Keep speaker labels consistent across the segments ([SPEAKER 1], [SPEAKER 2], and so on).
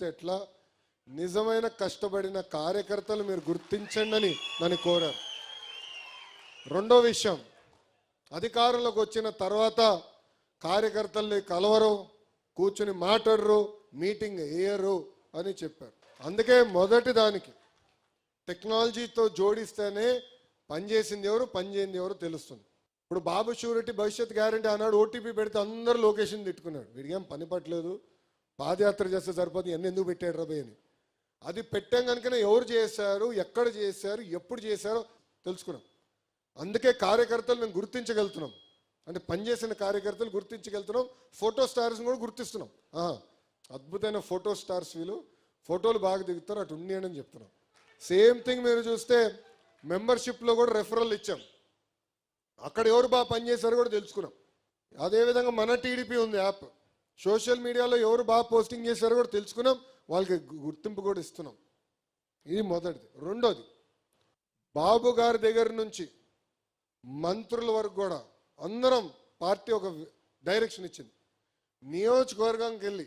[SPEAKER 1] చూస్తే ఎట్లా నిజమైన కష్టపడిన కార్యకర్తలు మీరు గుర్తించండి అని నన్ను కోరారు. రెండో విషయం, అధికారంలోకి వచ్చిన తర్వాత కార్యకర్తల్ని కలవరు, కూర్చుని మాట్లాడరు, మీటింగ్ వేయరు అని చెప్పారు. అందుకే మొదటి దానికి టెక్నాలజీతో జోడిస్తేనే పనిచేసింది ఎవరు పనిచేయంది ఎవరు తెలుస్తుంది. ఇప్పుడు బాబు షూరిటీ భవిష్యత్ గ్యారంటీ అన్నాడు, ఓటీపీ పెడితే అందరూ లొకేషన్ తిట్టుకున్నాడు. వీడికేం పని పట్టలేదు, పాదయాత్ర చేస్తే సరిపోతుంది, ఎన్ని ఎందుకు పెట్టాడు రాబోయ్ అని. అది పెట్టాం కనుకనే ఎవరు చేశారు, ఎక్కడ చేశారు, ఎప్పుడు చేశారో తెలుసుకున్నాం. అందుకే కార్యకర్తలు మేము గుర్తించగలుగుతున్నాం, అంటే పనిచేసిన కార్యకర్తలు గుర్తించగలుగుతున్నాం. ఫోటో స్టార్స్ని కూడా గుర్తిస్తున్నాం. అద్భుతమైన ఫోటో స్టార్స్, వీళ్ళు ఫోటోలు బాగా దిగుతారు, అటు ఉండి అని చెప్తున్నాం. సేమ్ థింగ్ మీరు చూస్తే మెంబర్షిప్లో కూడా రెఫరల్ ఇచ్చాం, అక్కడ ఎవరు బాగా పనిచేశారో కూడా తెలుసుకున్నాం. అదేవిధంగా మన టీడీపీ ఉంది యాప్, సోషల్ మీడియాలో ఎవరు బాగా పోస్టింగ్ చేశారో కూడా తెలుసుకున్నాం, వాళ్ళకి గుర్తింపు కూడా ఇస్తున్నాం. ఇది మొదటిది. రెండోది, బాబు గారి దగ్గర నుంచి మంత్రుల వరకు కూడా అందరం పార్టీ ఒక డైరెక్షన్ ఇచ్చింది. నియోజకవర్గానికి వెళ్ళి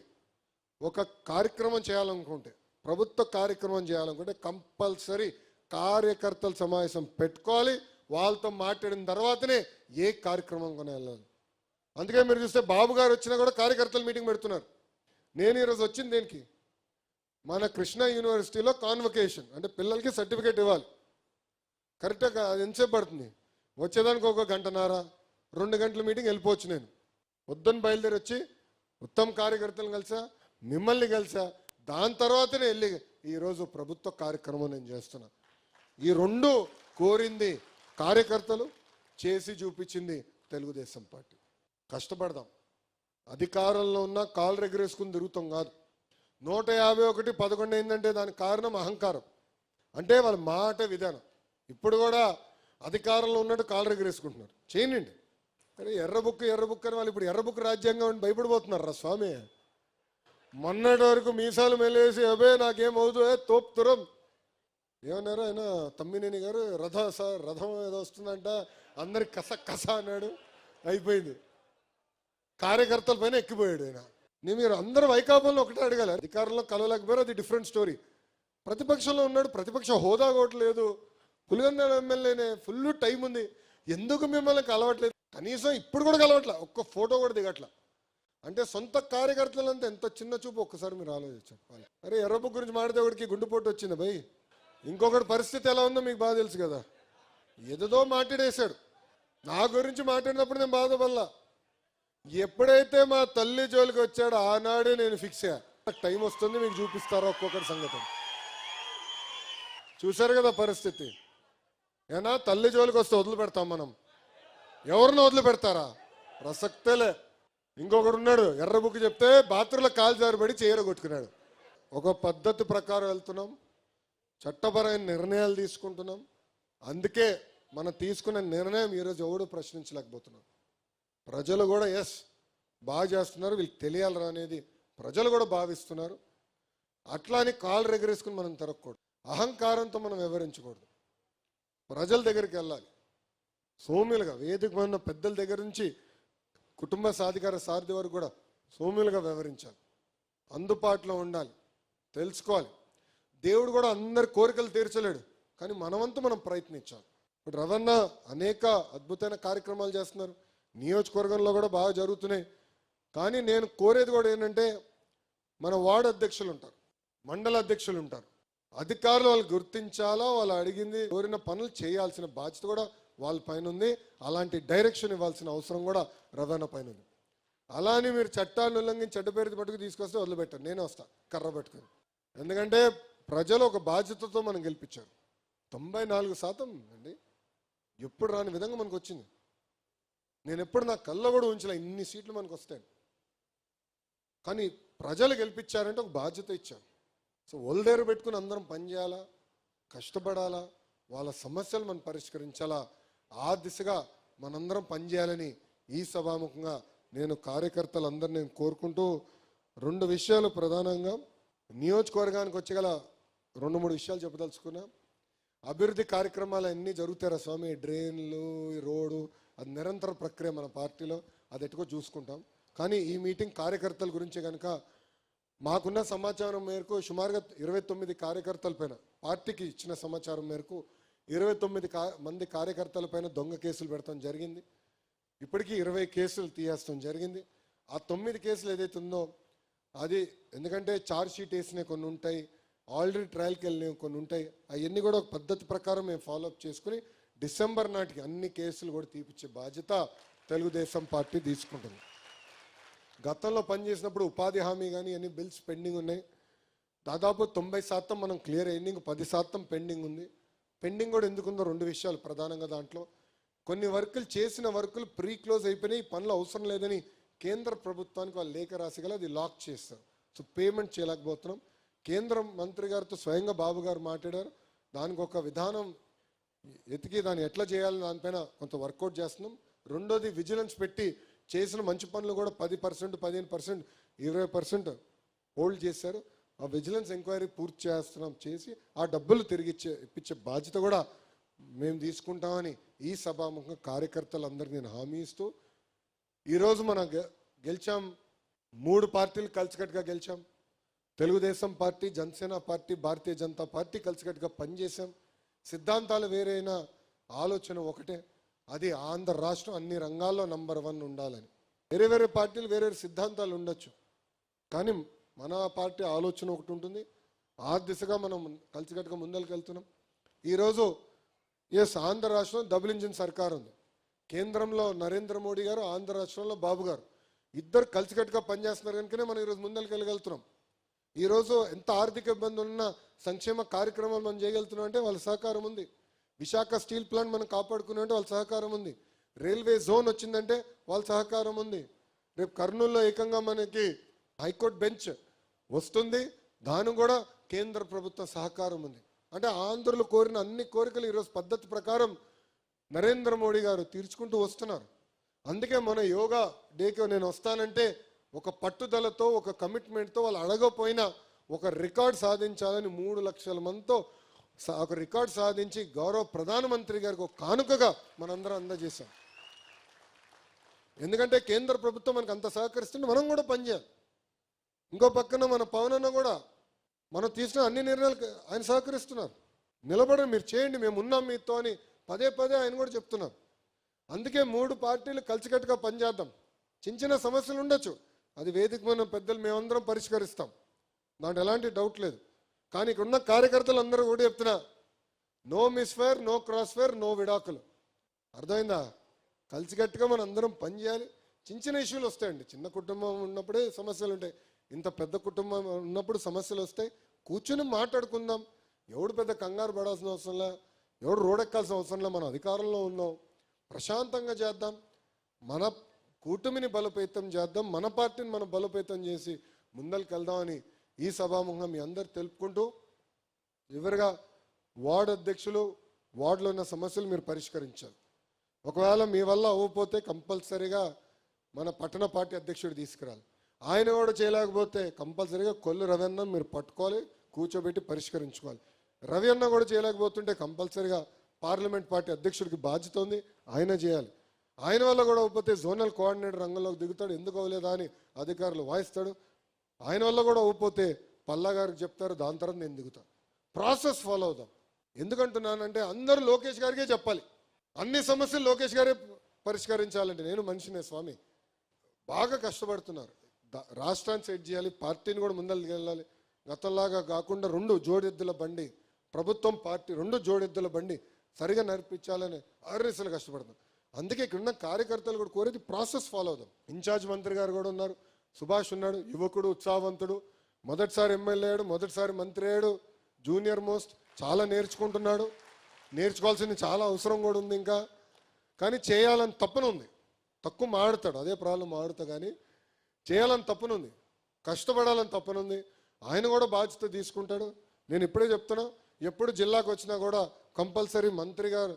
[SPEAKER 1] ఒక కార్యక్రమం చేయాలనుకుంటే, ప్రభుత్వ కార్యక్రమం చేయాలనుకుంటే కంపల్సరీ కార్యకర్తల సమావేశం పెట్టుకోవాలి, వాళ్ళతో మాట్లాడిన తర్వాతనే ఏ కార్యక్రమం కొని వెళ్ళాలి. అందుకే మీరు చూస్తే బాబు గారు వచ్చినా కూడా కార్యకర్తలు మీటింగ్ పెడుతున్నారు. నేను ఈరోజు వచ్చింది దేనికి, మన కృష్ణా యూనివర్సిటీలో కాన్వకేషన్, అంటే పిల్లలకి సర్టిఫికేట్ ఇవ్వాలి. కరెక్ట్గా అది ఎంతసేపు పడుతుంది, వచ్చేదానికి ఒక గంటన్నర 2 గంటల మీటింగ్ వెళ్ళిపోవచ్చు. నేను పొద్దున్న బయలుదేరి వచ్చి ఉత్తమ కార్యకర్తలను కలిసా, మిమ్మల్ని కలిసా, దాని తర్వాతనే వెళ్ళి ఈరోజు ప్రభుత్వ కార్యక్రమం నేను చేస్తున్నా. ఈ రెండు కోరింది కార్యకర్తలు, చేసి చూపించింది తెలుగుదేశం పార్టీ. కష్టపడదాం, అధికారంలో ఉన్న కాలు రెగరేసుకుని తిరుగుతాం కాదు. 151 11 అయిందంటే దానికి కారణం అహంకారం, అంటే వాళ్ళ మాట విధానం. ఇప్పుడు కూడా అధికారంలో ఉన్నట్టు కాలు రెగరేసుకుంటున్నారు, చేయనండి. అరే ఎర్ర బుక్ అని వాళ్ళు ఇప్పుడు ఎర్ర బుక్ రాజ్యాంగం అని భయపడిపోతున్నారు రా స్వామి. మొన్నటి వరకు మీసాలు మెల్లేసి అబే నాకేమవుతుందో తోపుతురం ఏమన్నారు ఆయన తమ్మినేని గారు, రథం ఏదో వస్తుందంట, అందరికి కస అన్నాడు, అయిపోయింది. కార్యకర్తల పైన ఎక్కిపోయాడు ఆయన. మీరు అందరూ వైకాపాలను ఒకటే అడగాలి, అధికారంలో కలవలేకపోయారు, అది డిఫరెంట్ స్టోరీ. ప్రతిపక్షంలో ఉన్నాడు, ప్రతిపక్ష హోదా కూడా లేదు, పులిగొంద ఎమ్మెల్యేనే, ఫుల్ టైం ఉంది, ఎందుకు మిమ్మల్ని కలవట్లేదు, కనీసం ఇప్పుడు కూడా కలవట్లా, ఒక్క ఫోటో కూడా దిగట్లా. అంటే సొంత కార్యకర్తలంతా ఎంత చిన్న చూపు ఒక్కసారి మీరు ఆలోచించాలి. అరే ఎర్రబు గురించి మాడితే ఒకటికి గుండెపోటు వచ్చింది భయ్, ఇంకొకటి పరిస్థితి ఎలా ఉందో మీకు బాగా తెలుసు కదా. ఏదో మాట్లాడేశాడు, నా గురించి మాట్లాడినప్పుడు నేను బాధపడలా. ఎప్పుడైతే మా తల్లి జోలికి వచ్చాడో ఆనాడే నేను ఫిక్స్ అయ్యా, టైం వస్తుంది మీకు చూపిస్తారో ఒక్కొక్కటి సంగతి. చూశారు కదా పరిస్థితి. ఏనా తల్లి జోలికి వస్తే వదిలిపెడతాం మనం, ఎవరిని వదిలిపెడతారా, ప్రసక్తేలే. ఇంకొకడు ఉన్నాడు, ఎర్ర బుక్ చెప్తే బాత్రూంలో కాలు జారిపడి కొట్టుకున్నాడు. ఒక పద్ధతి ప్రకారం వెళ్తున్నాం, చట్టపరమైన నిర్ణయాలు తీసుకుంటున్నాం. అందుకే మనం తీసుకున్న నిర్ణయం ఈరోజు ఎవడు ప్రశ్నించలేకపోతున్నాం. ప్రజలు కూడా ఎస్ బాగా చేస్తున్నారు, వీళ్ళకి తెలియాలరా అనేది ప్రజలు కూడా భావిస్తున్నారు. అట్లా అని కాలు రెగరేసుకుని మనం తిరగకూడదు, అహంకారంతో మనం వివరించకూడదు. ప్రజల దగ్గరికి వెళ్ళాలి, సౌమ్యులుగా వేదిక ఉన్న పెద్దల దగ్గర నుంచి కుటుంబ సాధికార సారథి వరకు కూడా సౌమ్యులుగా వివరించాలి, అందుబాటులో ఉండాలి, తెలుసుకోవాలి. దేవుడు కూడా అందరి కోరికలు తీర్చలేడు, కానీ మనవంతు మనం ప్రయత్నించాలి. ఇప్పుడు రవణ అనేక అద్భుతమైన కార్యక్రమాలు చేస్తున్నారు, నియోజకవర్గంలో కూడా బాగా జరుగుతున్నాయి. కానీ నేను కోరేది కూడా ఏంటంటే, మన వార్డు అధ్యక్షులు ఉంటారు, మండల అధ్యక్షులు ఉంటారు, అధికారులు వాళ్ళు గుర్తించాలా, వాళ్ళు అడిగింది కోరిన పనులు చేయాల్సిన బాధ్యత కూడా వాళ్ళ పైన ఉంది. అలాంటి డైరెక్షన్ ఇవ్వాల్సిన అవసరం కూడా రవాణా పైన ఉంది. అలానే మీరు చట్టాన్ని ఉల్లంఘించి చెడ్డ పేరు పట్టుకు తీసుకొస్తే వదిలిపెట్టారు, నేనే వస్తా కర్ర పట్టుకుని. ఎందుకంటే ప్రజలు ఒక బాధ్యతతో మనం గెలిపించారు. 94% అండి, ఎప్పుడు రాని విధంగా మనకు వచ్చింది. నేను ఎప్పుడు నా కళ్ళ కూడా ఉంచలే ఇన్ని సీట్లు మనకు వస్తాయి. కానీ ప్రజలు గెలిపించారంటే ఒక బాధ్యత ఇచ్చారు. సో ఒళ్ళదేరు పెట్టుకుని అందరం పనిచేయాలా, కష్టపడాలా, వాళ్ళ సమస్యలు మనం పరిష్కరించాలా, ఆ దిశగా మనందరం పనిచేయాలని ఈ సభాముఖంగా నేను కార్యకర్తలందరినీ నేను కోరుకుంటూ 2 విషయాలు ప్రధానంగా నియోజకవర్గానికి వచ్చగల 2-3 విషయాలు చెప్పదలుచుకున్నా. అభివృద్ధి కార్యక్రమాలు అన్నీ జరుగుతారా స్వామి, డ్రైన్లు, రోడ్డు, అది నిరంతర ప్రక్రియ మన పార్టీలో, అది ఎట్టుకో చూసుకుంటాం. కానీ ఈ మీటింగ్ కార్యకర్తల గురించి కనుక మాకున్న సమాచారం మేరకు సుమారుగా 29 కార్యకర్తలపైన పార్టీకి ఇచ్చిన సమాచారం మేరకు 29 మంది కార్యకర్తలపైన దొంగ కేసులు పెడతాం జరిగింది. ఇప్పటికీ 20 కేసులు తీయేస్తాం జరిగింది. ఆ 9 కేసులు ఏదైతే ఉందో అది ఎందుకంటే ఛార్జ్ షీట్ వేసినవి కొన్ని ఉంటాయి, ఆల్రెడీ ట్రయల్కి వెళ్ళినవి కొన్ని ఉంటాయి. అవన్నీ కూడా ఒక పద్ధతి ప్రకారం మేము ఫాలోఅప్ చేసుకుని డిసెంబర్ నాటికి అన్ని కేసులు కూడా తీపిచ్చే బాధ్యత తెలుగుదేశం పార్టీ తీసుకుంటుంది. గతంలో పనిచేసినప్పుడు ఉపాధి హామీ కానీ అన్ని బిల్స్ పెండింగ్ ఉన్నాయి. దాదాపు 90% మనం క్లియర్ అయింది. 10% పెండింగ్ ఉంది. పెండింగ్ కూడా ఎందుకుందో 2 విషయాలు ప్రధానంగా. దాంట్లో కొన్ని వర్కులు చేసిన వర్కులు ప్రీ క్లోజ్ అయిపోయినాయి, పనులు అవసరం లేదని కేంద్ర ప్రభుత్వానికి వాళ్ళు లేఖ రాసిగల అది లాక్ చేస్తారు. సో పేమెంట్ చేయలేకపోతున్నాం. కేంద్ర మంత్రి గారితో స్వయంగా బాబు గారు మాట్లాడారు. దానికి ఒక విధానం ఎతికి దాన్ని ఎట్లా చేయాలని దానిపైన కొంత వర్కౌట్ చేస్తున్నాం. రెండోది విజిలెన్స్ పెట్టి చేసిన మంచి పనులు కూడా 10%, 15%, 20% హోల్డ్ చేశారు. ఆ విజిలెన్స్ ఎంక్వైరీ పూర్తి చేస్తున్నాం. చేసి ఆ డబ్బులు తిరిగి ఇప్పించే బాధ్యత కూడా మేము తీసుకుంటామని ఈ సభాముఖంగా కార్యకర్తలందరికీ నేను హామీ ఇస్తూ, ఈరోజు మనం గెలిచాం. 3 పార్టీలు కలిసికట్టుగా గెలిచాం. Telugu Desam party, Janasena party, Bharatiya Janata party కలిసికట్టుగా పనిచేశాం. సిద్ధాంతాలు వేరైనా ఆలోచన ఒకటే, అది ఆంధ్ర రాష్ట్రం అన్ని రంగాల్లో నంబర్ 1 ఉండాలని. వేరే వేరే పార్టీలు వేరే సిద్ధాంతాలు ఉండొచ్చు, కానీ మన పార్టీ ఆలోచన ఒకటి ఉంటుంది. ఆ దిశగా మనం కలిసికట్టుగా ముందరికి వెళ్తున్నాం. ఈరోజు ఆంధ్ర రాష్ట్రంలో డబుల్ ఇంజిన్ సర్కార్ ఉంది. కేంద్రంలో నరేంద్ర మోడీ గారు, ఆంధ్ర రాష్ట్రంలో బాబు గారు ఇద్దరు కలిసికట్టుగా పనిచేస్తున్నారు కనుకనే మనం ఈరోజు ముందరికి వెళ్ళగలుగుతున్నాం. ఈరోజు ఎంత ఆర్థిక ఇబ్బందులు ఉన్న సంక్షేమ కార్యక్రమాలు మనం చేయగలుగుతున్నాం అంటే వాళ్ళ సహకారం ఉంది. విశాఖ స్టీల్ ప్లాంట్ మనం కాపాడుకున్నామంటే వాళ్ళ సహకారం ఉంది. రైల్వే జోన్ వచ్చిందంటే వాళ్ళ సహకారం ఉంది. రేపు కర్నూలులో ఏకంగా మనకి హైకోర్టు బెంచ్ వస్తుంది, దానికి కూడా కేంద్ర ప్రభుత్వ సహకారం ఉంది. అంటే ఆంధ్రులు కోరిన అన్ని కోరికలు ఈరోజు పద్ధతి ప్రకారం నరేంద్ర మోడీ గారు తీర్చుకుంటూ వస్తున్నారు. అందుకే మన యోగా డేకి నేను వస్తానంటే ఒక పట్టుదలతో, ఒక కమిట్మెంట్తో, వాళ్ళు అడగపోయినా ఒక రికార్డ్ సాధించాలని 3 లక్షల మందితో ఒక రికార్డ్ సాధించి గౌరవ ప్రధానమంత్రి గారికి ఒక కానుకగా మనందరం అందజేశాం. ఎందుకంటే కేంద్ర ప్రభుత్వం మనకు అంత సహకరిస్తుంటే మనం కూడా పనిచేయాలి. ఇంకో పక్కన మన పవన్ అన్న కూడా మనం తీసిన అన్ని నిర్ణయాలు ఆయన సహకరిస్తున్నారు. నిలబడి మీరు చేయండి, మేము ఉన్నాం మీతో అని పదే పదే ఆయన కూడా చెప్తున్నారు. అందుకే 3 పార్టీలు కలిసికట్టుగా పనిచేద్దాం. చిన్న చిన్న సమస్యలు ఉండొచ్చు, అది వేదిక మన పెద్దలు మేమందరం పరిష్కరిస్తాం, దాంట్లో ఎలాంటి డౌట్ లేదు. కానీ ఇక్కడ ఉన్న కార్యకర్తలు అందరూ కూడా చెప్తున్నా, no misfire, no cross fire, no విడాకులు. అర్థమైందా? కలిసికట్టుగా మనం అందరం పనిచేయాలి. చిన్న చిన్న ఇష్యూలు వస్తాయండి. చిన్న కుటుంబం ఉన్నప్పుడే సమస్యలు ఉంటాయి. ఇంత పెద్ద కుటుంబం ఉన్నప్పుడు సమస్యలు వస్తాయి. కూర్చుని మాట్లాడుకుందాం. ఎవడు పెద్ద కంగారు పడాల్సిన అవసరంలా, ఎవడు రోడెక్కాల్సిన అవసరంలా. మన అధికారంలో ఉన్నాం, ప్రశాంతంగా చేద్దాం. మన కూటమిని బలోపేతం చేద్దాం. మన పార్టీని మనం బలోపేతం చేసి ముందరికి వెళ్దామని ఈ సభాముఖంగా మీ అందరు తెలుపుకుంటూ, చివరిగా వార్డు అధ్యక్షులు, వార్డులో ఉన్న సమస్యలు మీరు పరిష్కరించాలి. ఒకవేళ మీ వల్ల అవ్వకపోతే కంపల్సరీగా మన పట్టణ పార్టీ అధ్యక్షుడు తీసుకురాలి. ఆయన కూడా చేయలేకపోతే కంపల్సరీగా కొల్లు రవి అన్న మీరు పట్టుకోవాలి, కూర్చోబెట్టి పరిష్కరించుకోవాలి. రవి అన్న కూడా చేయలేకపోతుంటే కంపల్సరీగా పార్లమెంట్ పార్టీ అధ్యక్షుడికి బాధ్యత ఉంది, ఆయన చేయాలి. ఆయన వల్ల కూడా అవ్వకపోతే జోనల్ కోఆర్డినేటర్ రంగంలోకి దిగుతాడు, ఎందుకు అవ్వలేదా అని అధికారులు వాయిస్తాడు. ఆయన వల్ల కూడా అవ్వకపోతే పల్లా గారికి చెప్తారు, దాని తర్వాత నేను దిగుతాను. ప్రాసెస్ ఫాలో అవుదాం. ఎందుకంటున్నానంటే అందరూ లోకేష్ గారికే చెప్పాలి. అన్ని సమస్యలు లోకేష్ గారే పరిష్కరించాలంటే నేను మనిషినే స్వామి. బాగా కష్టపడుతున్నారు. రాష్ట్రాన్ని సెట్ చేయాలి, పార్టీని కూడా ముందరికి వెళ్ళాలి. గతంలాగా కాకుండా 2 జోడెద్దుల బండి, ప్రభుత్వం పార్టీ 2 జోడెద్దుల బండి సరిగా నడిపించాలని అర్రీసలు కష్టపడతాం. అందుకే ఇక్కడ ఉన్న కార్యకర్తలు కూడా కోరేది ప్రాసెస్ ఫాలో అవుదాం. ఇన్ఛార్జ్ మంత్రి గారు కూడా ఉన్నారు, సుభాష్ ఉన్నాడు, యువకుడు, ఉత్సాహవంతుడు, మొదటిసారి ఎమ్మెల్యే అయ్యాడు, మొదటిసారి మంత్రి అయ్యాడు, జూనియర్ మోస్ట్, చాలా నేర్చుకుంటున్నాడు. నేర్చుకోవాల్సింది చాలా అవసరం కూడా ఉంది ఇంకా. కానీ చేయాలని తప్పన ఉంది. తక్కువ మాడుతాడు, అదే ప్రాబ్లం, మాడుతా. కానీ చేయాలని తప్పనుంది, కష్టపడాలని తప్పనుంది. ఆయన కూడా బాధ్యత తీసుకుంటాడు. నేను ఇప్పుడే చెప్తున్నా, ఎప్పుడు జిల్లాకు వచ్చినా కూడా కంపల్సరీ మంత్రి గారు